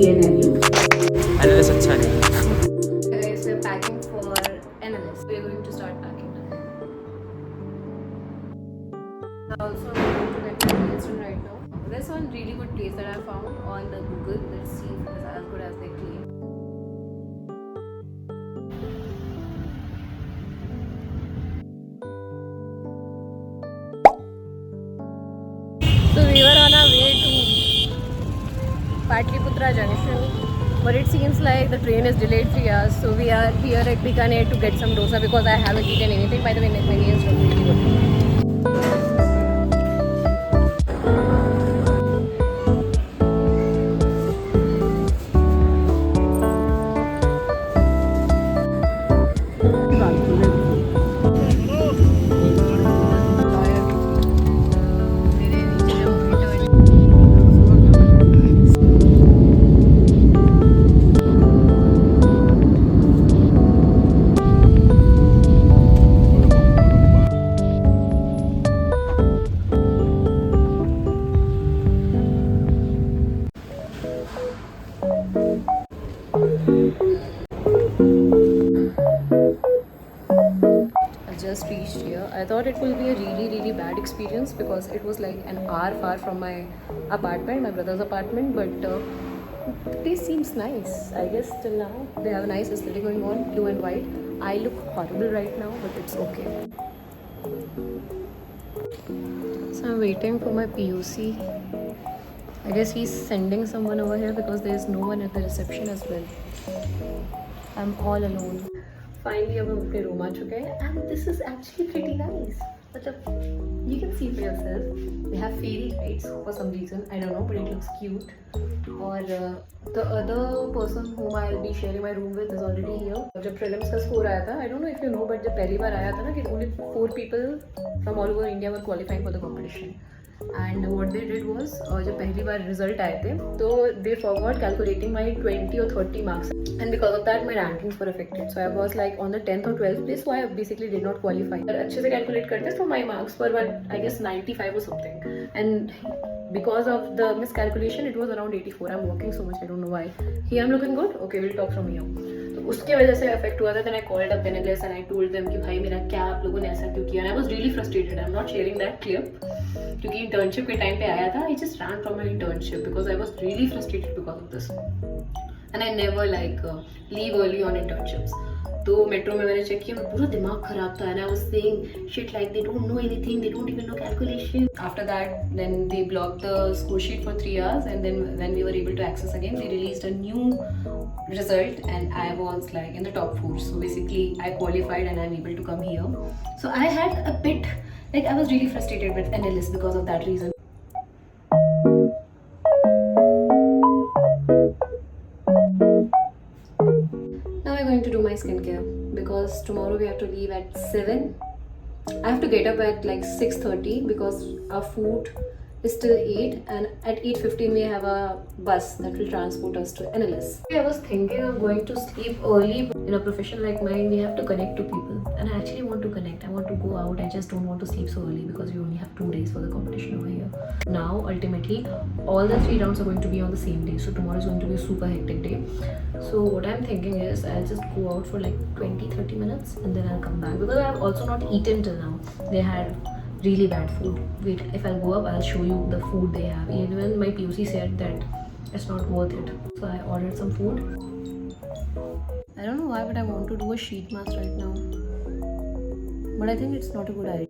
JNLU. NLS अच्छा नहीं. Guys, we're packing for NLS. We're going to start packing now. Also, I'm going to get my nails done right now. There's one really good place that I found on the Google. Let's see if it is as good as they claim. So we were on our way to Patliputra Junction, but it seems like the train is delayed 3 hours. So we are here at Bikaner to get some dosa because I haven't eaten anything. By the way, my nails look really good. Just reached here. I thought it will be a really bad experience because it was like an hour far from my apartment, my brother's apartment, but the place seems nice. I guess till now they have a nice aesthetic going on, blue and white. I look horrible right now, but it's okay. So I'm waiting for my POC. I guess he's sending someone over here because there's no one at the reception as well. I'm all alone. Finally, अब हम अपने room आ चुके हैं and this is actually pretty nice. मतलब you can see for yourself. They have fairy lights for some reason. I don't know, but it looks cute. और the other person whom I'll be sharing my room with is already here. जब prelims का score आया था, I don't know if you know, but जब पहली बार आया था ना कि only 4 people from all over India were qualifying for the competition. And what they did was जब पहली बार रिजल्ट आए थे तो they forgot calculating my 20 or 30 marks, and because of that my rankings were affected. So I was like on the 10th or 12th place, so I basically did not qualify. अगर अच्छे से calculate करते तो my marks were I guess 95 or something, and because of the miscalculation it was around 84. I'm working so much, I don't know why. Here I'm looking good. Okay, we'll talk from here. तो उसके वजह से affect हुआ था. Then I called up NLS and I told them कि भाई मेरा क्या आप लोगों ने ऐसा क्यों किया. And I was really frustrated. I'm not sharing that clip क्योंकि इंटर्नशिप के टाइम पे आया था. I just ran from my internship because I was really frustrated because of this. And I never leave early on internships. तो metro में मैंने check किया, मेरा पूरा दिमाग खराब था. And I was saying shit like they don't know anything, they don't even know calculation. After that, then they blocked the score sheet for 3 hours, and then when we were able to access again, they released a new result, and I was like in the top 4. So basically, I qualified and I'm able to come here. So I had a bit I was really frustrated with NLS because of that reason. Now I'm going to do my skincare because tomorrow we have to leave at 7. I have to get up at like 6:30 because our food is till 8, and at 8:15 we have a bus that will transport us to NLS. I was thinking of going to sleep early. In a profession like mine, we have to connect to people, and I actually want to connect. I want to go out. I just don't want to sleep so early because we only have 2 days for the competition over here. Now, ultimately, all the 3 rounds are going to be on the same day. So tomorrow is going to be a super hectic day. So what I'm thinking is I'll just go out for like 20-30 minutes and then I'll come back because I've also not eaten till now. They had really bad food. Wait, if I'll go up, I'll show you the food they have. Even my POC said that it's not worth it. So I ordered some food. I don't know why, but I want to do a sheet mask right now. But I think it's not a good idea.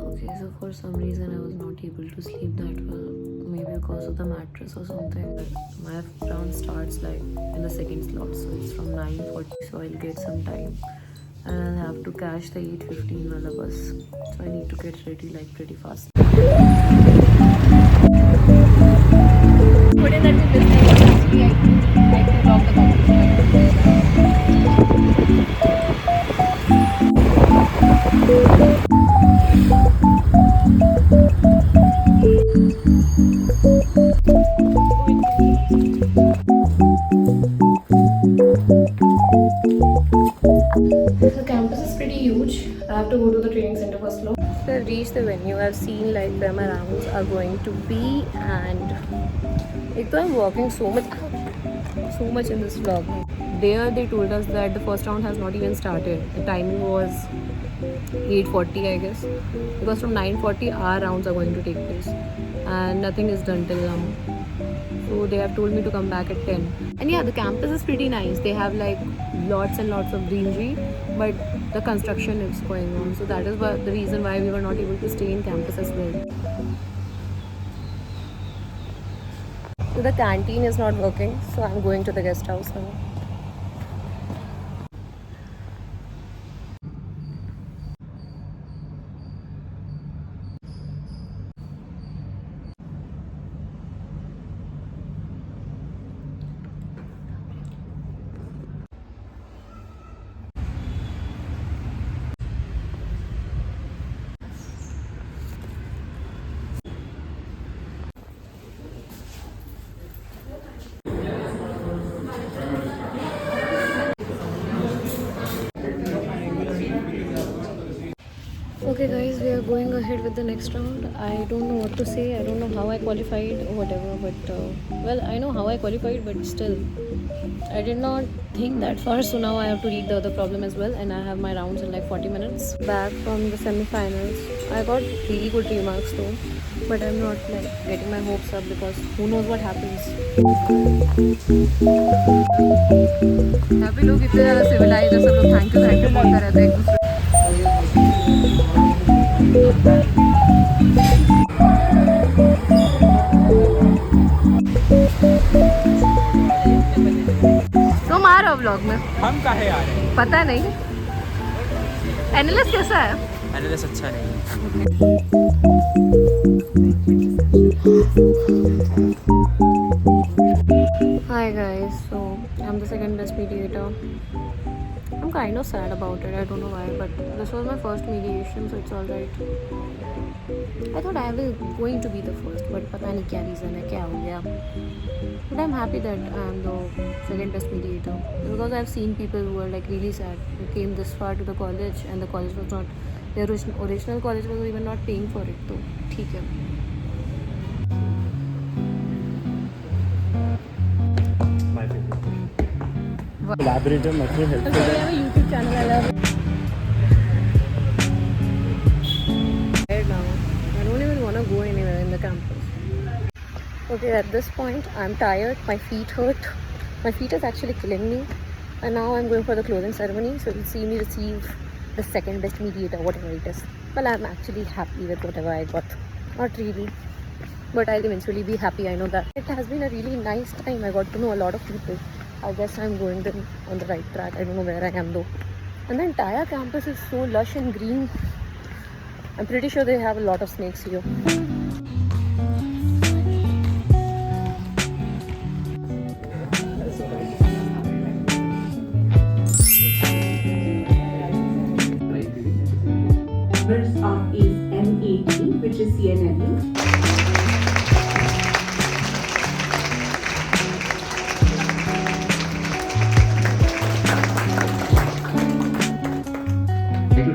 Okay, so for some reason I was not able to sleep that well. Maybe because of the mattress or something. My round starts like in the second slot, so it's from 9:40. So I'll get some time, and I'll have to catch the 8:15 wala bus. So I need to get ready like pretty fast. Today that we missed was actually I to drop the competition. to go to the training center first floor. So I've reached the venue. I've seen like where my rounds are going to be, and I'm walking so much in this vlog. There they told us that the first round has not even started. The timing was 8:40, I guess, because from 9:40 our rounds are going to take place, and nothing is done till now. So they have told me to come back at 10. And yeah, the campus is pretty nice. They have like lots and lots of greenery, but the construction is going on. So that is the reason why we were not able to stay in campus as well. So the canteen is not working, so I'm going to the guest house now. Okay guys, we are going ahead with the next round. I don't know what to say. I don't know how I qualified or whatever, but well, I know how I qualified, but still I did not think that far. So now I have to read the other problem as well, and I have my rounds in like 40 minutes. Back from the semi-finals, I got really good remarks though, but I'm not like getting my hopes up because who knows what happens. यहाँ पे लोग इतने ज़्यादा civilized है, सब लोग thank you बोलते रहते हैं एक दूसरे. तुम आ रहे हो व्लॉग में? हम काहे आ रहे हैं? पता नहीं. एनालिस्ट कैसा है? एनालिस्ट अच्छा नहीं है. Hi guys, so I'm the second best mediator. I'm kind of sad about it, I don't know why, but this was my first mediation, so it's alright. I thought I was going to be the first, but पता नहीं क्या reason है, क्या हो गया. But I'm happy that I'm the second best mediator, because I've seen people who are like really sad, who came this far to the college and the college was not, their original college was even not paying for it, तो ठीक है. Collaborator much more helpful. I have a YouTube channel. I love it. Right now, I don't even want to go anywhere in the campus. Okay, at this point, I'm tired. My feet hurt. My feet is actually killing me. And now I'm going for the closing ceremony. So you'll see me receive the second best mediator, whatever it is. Well, I'm actually happy with whatever I got. Not really, but I'll eventually be happy. I know that. It has been a really nice time. I got to know a lot of people. I guess I'm going on the right track. I don't know where I am though. And the entire campus is so lush and green. I'm pretty sure they have a lot of snakes here. First up is M80, which is CNLU.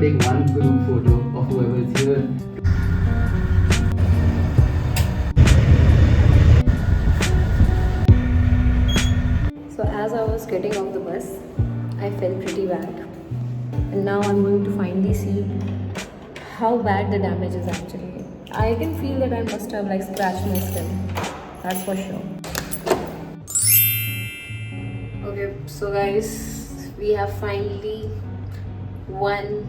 Take one group photo of whoever is here. So as I was getting off the bus, I felt pretty bad. And now I'm going to finally see how bad the damage is actually. I can feel that I must have like scratched my skin. That's for sure. Okay, so guys, we have finally won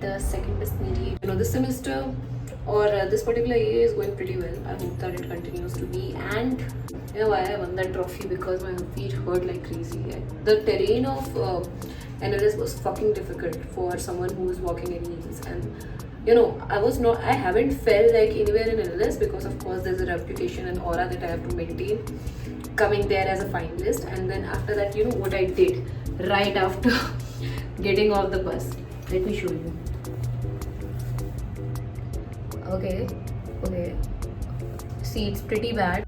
the second best mediator. You know, this semester or this particular year is going pretty well. I hope that it continues to be. And you know why I won that trophy? Because my feet hurt like crazy. The terrain of NLS was fucking difficult for someone who is walking in heels. And you know, I haven't felt like anywhere in NLS because of course there's a reputation and aura that I have to maintain coming there as a finalist. And then after that, you know what I did right after getting off the bus. Let me show you. Okay. See, it's pretty bad.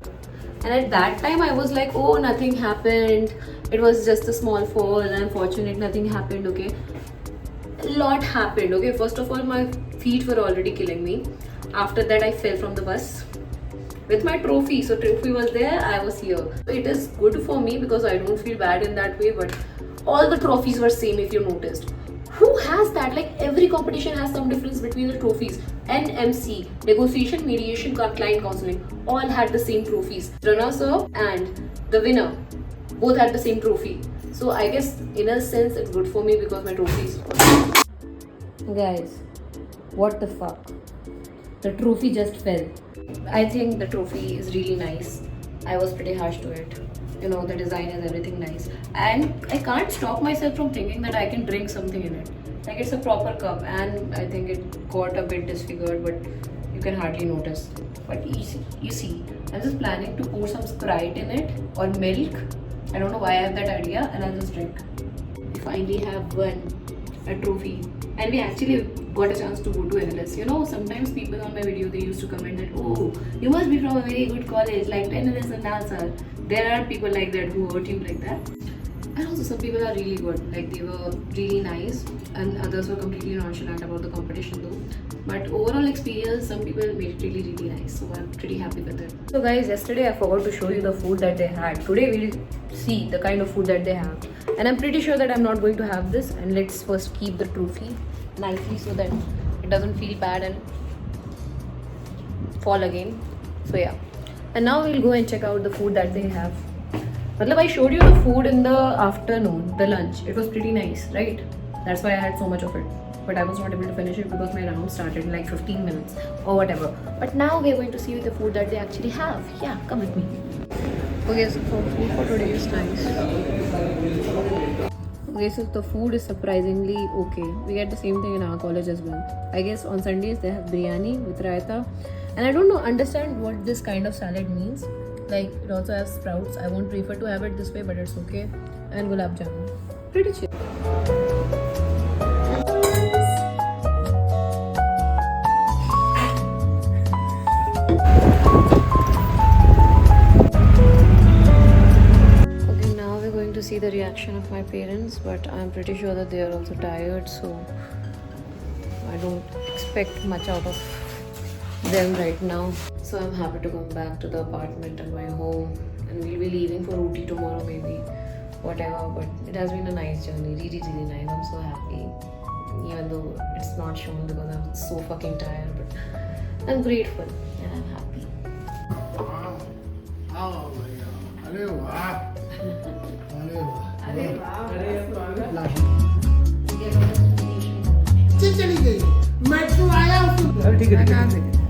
And at that time I was like, oh, nothing happened. It was just a small fall, unfortunate, nothing happened, okay. a lot happened. Okay, first of all, my feet were already killing me. After that, I fell from the bus with my trophy. So trophy was there, I was here. It is good for me because I don't feel bad in that way, but all the trophies were same if you noticed. Who has that? Like every competition has some difference between the trophies. NMC, negotiation, mediation, client counseling, all had the same trophies. Rana sir and the winner both had the same trophy. So I guess in a sense it's good for me because my trophies. Guys, what the fuck? The trophy just fell. I think the trophy is really nice. I was pretty harsh to it. You know, the design is everything nice. And I can't stop myself from thinking that I can drink something in it. Like it's a proper cup and I think it got a bit disfigured, but you can hardly notice. But you see, I'm just planning to pour some Sprite in it or milk. I don't know why I have that idea and I'll just drink. We finally have won a trophy. And we actually got a chance to go to NLS. You know, sometimes people on my video, they used to comment that, oh, you must be from a very good college like NLS and NASA. There are people like that who hurt you like that. And also some people are really good, like they were really nice and others were completely nonchalant about the competition though. But overall experience, some people made it really, really nice. So I'm pretty happy with it. So guys, yesterday I forgot to show you the food that they had. Today we'll see the kind of food that they have. And I'm pretty sure that I'm not going to have this. And let's first keep the trophy nicely so that it doesn't feel bad and fall again. So yeah. And now we'll go and check out the food that they have. Matlab, I showed you the food in the afternoon, the lunch. It was pretty nice, right? That's why I had so much of it. But I was not able to finish it because my round started in like 15 minutes or whatever. But now we're going to see the food that they actually have. Yeah, come with me. Okay, so food for today is nice. Okay, so the food is surprisingly okay. We get the same thing in our college as well. I guess on Sundays they have biryani with raita. And I don't understand what this kind of salad means. Like it also has sprouts. I won't prefer to have it this way, but it's okay. And gulab jamun. Pretty chill. Okay, now we're going to see the reaction of my parents, but I'm pretty sure that they are also tired, so I don't expect much out of them right now. So I'm happy to come back to the apartment and my home, and we'll be leaving for Ooty tomorrow maybe, whatever. But it has been a nice journey, really, really nice. I'm so happy, even though it's not shown because I'm so fucking tired. But I'm grateful and I'm happy. Oh my God! अरे वाह! अरे वाह! चली गई। Metro आया उसको। ठीक है।